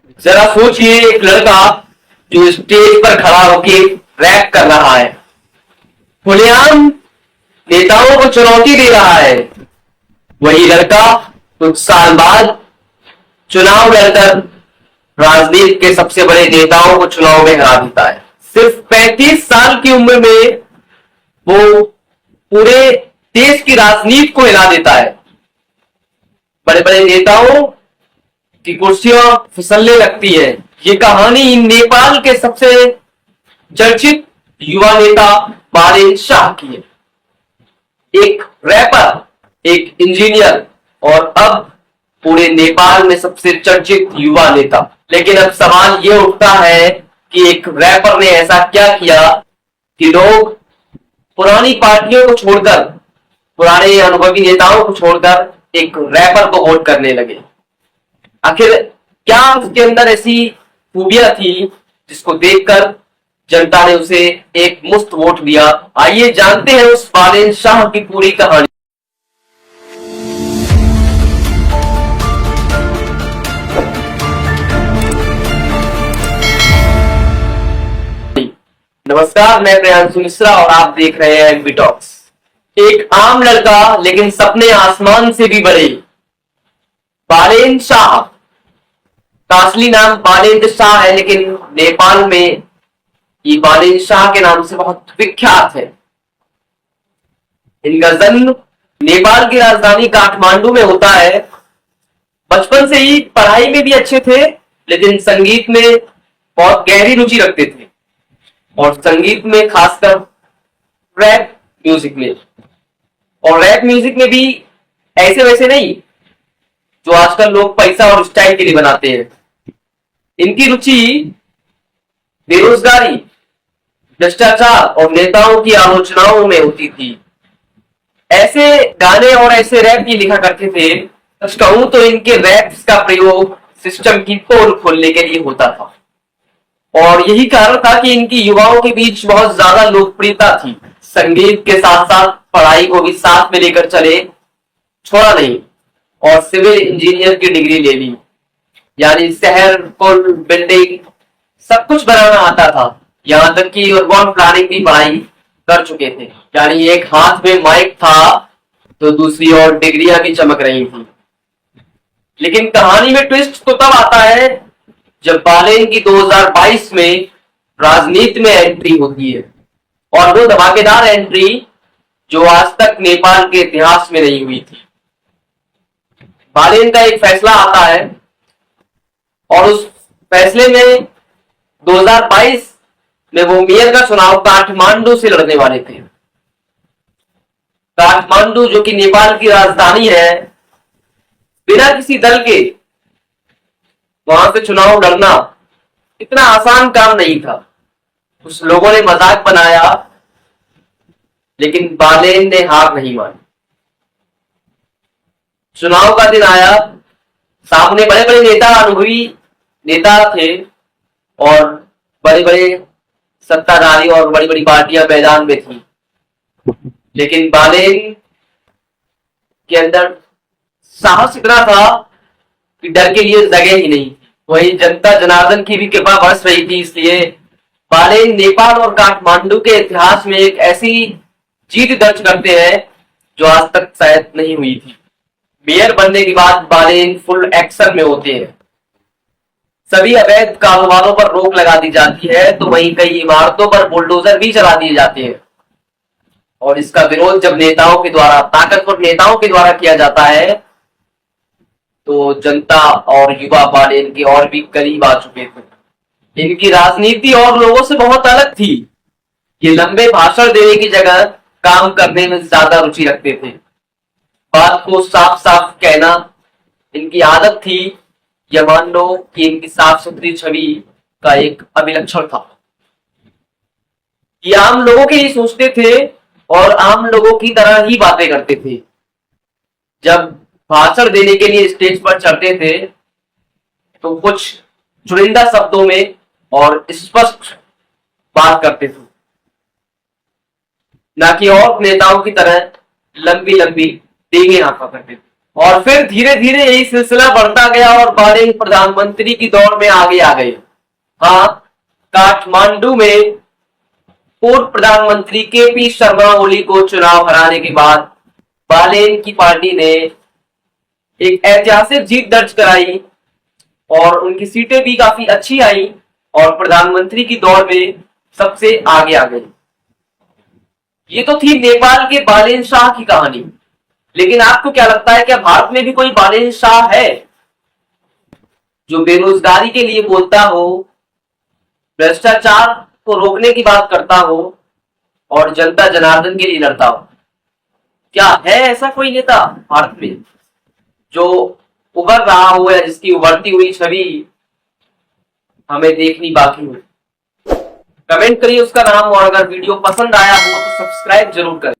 जरा सोचिए, एक लड़का जो स्टेज पर खड़ा होके रैप कर रहा है, खुलेआम नेताओं को चुनौती दे रहा है। वही लड़का कुछ साल बाद चुनाव लड़कर राजनीति के सबसे बड़े नेताओं को चुनाव में हरा देता है। सिर्फ 35 साल की उम्र में वो पूरे देश की राजनीति को हिला देता है। बड़े बड़े नेताओं की कुर्सियां फिसलने लगती है। ये कहानी नेपाल के सबसे चर्चित युवा नेता बालेन शाह की है। एक रैपर, एक इंजीनियर और अब पूरे नेपाल में सबसे चर्चित युवा नेता। लेकिन अब सवाल ये उठता है कि एक रैपर ने ऐसा क्या किया कि लोग पुरानी पार्टियों को छोड़कर, पुराने अनुभवी नेताओं को छोड़कर एक रैपर को वोट करने लगे। आखिर क्या उसके अंदर ऐसी खूबियां थी जिसको देखकर जनता ने उसे एक मुफ्त वोट दिया? आइए जानते हैं उस बालेन शाह की पूरी कहानी। नमस्कार, मैं प्रियांशु मिश्रा और आप देख रहे हैं एमबी टॉक्स। एक आम लड़का लेकिन सपने आसमान से भी बड़े, बालेन शाह का असली नाम बालेन शाह है, लेकिन नेपाल में ये बालेन शाह के नाम से बहुत विख्यात है। इनका जन्म नेपाल की राजधानी काठमांडू में होता है। बचपन से ही पढ़ाई में भी अच्छे थे, लेकिन संगीत में बहुत गहरी रुचि रखते थे और संगीत में खासकर रैप म्यूजिक में। और रैप म्यूजिक में भी ऐसे वैसे नहीं जो आजकल लोग पैसा और स्टाइल के लिए बनाते हैं। इनकी रुचि बेरोजगारी, भ्रष्टाचार और नेताओं की आलोचनाओं में होती थी। ऐसे गाने और ऐसे रैप ये लिखा करते थे। सच कहूं तो इनके रैप्स का प्रयोग सिस्टम की पोल खोलने के लिए होता था और यही कारण था कि इनकी युवाओं के बीच बहुत ज्यादा लोकप्रियता थी। संगीत के साथ साथ पढ़ाई को भी साथ में लेकर चले, छोड़ा नहीं और सिविल इंजीनियर की डिग्री ले ली। यानी शहर, पुल, बिल्डिंग सब कुछ बनाना आता था। यहां तक कि अर्बन प्लानिंग की पढ़ाई कर चुके थे। यानी एक हाथ में माइक था तो दूसरी ओर डिग्रियां भी चमक रही थी। लेकिन कहानी में ट्विस्ट तो तब आता है जब बालेन की 2022 में राजनीति में एंट्री होती है, और वो धमाकेदार एंट्री जो आज तक नेपाल के इतिहास में नहीं हुई थी। बालेन का एक फैसला आता है और उस फैसले में 2022 में वो मेयर का चुनाव काठमांडू से लड़ने वाले थे। काठमांडू जो कि नेपाल की राजधानी है, बिना किसी दल के वहां से चुनाव लड़ना इतना आसान काम नहीं था। कुछ लोगों ने मजाक बनाया, लेकिन बालेन ने हार नहीं मानी। चुनाव का दिन आया, सामने बड़े बड़े नेता, अनुभवी नेता थे और बड़े बड़े सत्ताधारी और बड़ी बड़ी पार्टियां मैदान में थी। लेकिन बालेन के अंदर साहस इतना था कि डर के लिए जगह ही नहीं। वही जनता जनार्दन की भी कृपा बरस रही थी, इसलिए बालेन नेपाल और काठमांडू के इतिहास में एक ऐसी जीत दर्ज करते हैं जो आज तक शायद नहीं हुई थी। मेयर बनने के बाद बालेन फुल एक्शन में होते हैं। सभी अवैध कारोबारों पर रोक लगा दी जाती है, तो वहीं कई इमारतों पर बुलडोजर भी चला दिए जाते हैं। और इसका विरोध जब नेताओं के द्वारा, ताकतवर नेताओं के द्वारा किया जाता है, तो जनता और युवा बालेन के और भी करीब आ चुके थे। इनकी राजनीति और लोगों से बहुत अलग थी। ये लंबे भाषण देने की जगह काम करने में ज्यादा रुचि रखते थे। बात को साफ साफ कहना इनकी आदत थी। यह मान लो कि इनकी साफ सुथरी छवि का एक अभिलक्षण था। ये आम लोगों के लिए सोचते थे और आम लोगों की तरह ही बातें करते थे। जब भाषण देने के लिए स्टेज पर चढ़ते थे तो कुछ चुनिंदा शब्दों में और स्पष्ट बात करते थे, ना कि और नेताओं की तरह लंबी लंबी डेंगे हाँका करते थे। और फिर धीरे धीरे यही सिलसिला बढ़ता गया और बालेन प्रधानमंत्री की दौड़ में आगे आ गए। हाँ, काठमांडू में पूर्व प्रधानमंत्री केपी शर्मा ओली को चुनाव हराने के बाद बालेन की पार्टी ने एक ऐतिहासिक जीत दर्ज कराई और उनकी सीटें भी काफी अच्छी आई और प्रधानमंत्री की दौड़ में सबसे आगे आ गई। ये तो थी नेपाल के बालेन शाह की कहानी, लेकिन आपको क्या लगता है, क्या भारत में भी कोई बालेन शाह है जो बेरोजगारी के लिए बोलता हो, भ्रष्टाचार को रोकने की बात करता हो और जनता जनार्दन के लिए लड़ता हो? क्या है ऐसा कोई नेता भारत में जो उभर रहा हो या जिसकी उभरती हुई छवि हमें देखनी बाकी हो? कमेंट करिए उसका नाम, और अगर वीडियो पसंद आया हो तो सब्सक्राइब जरूर करें।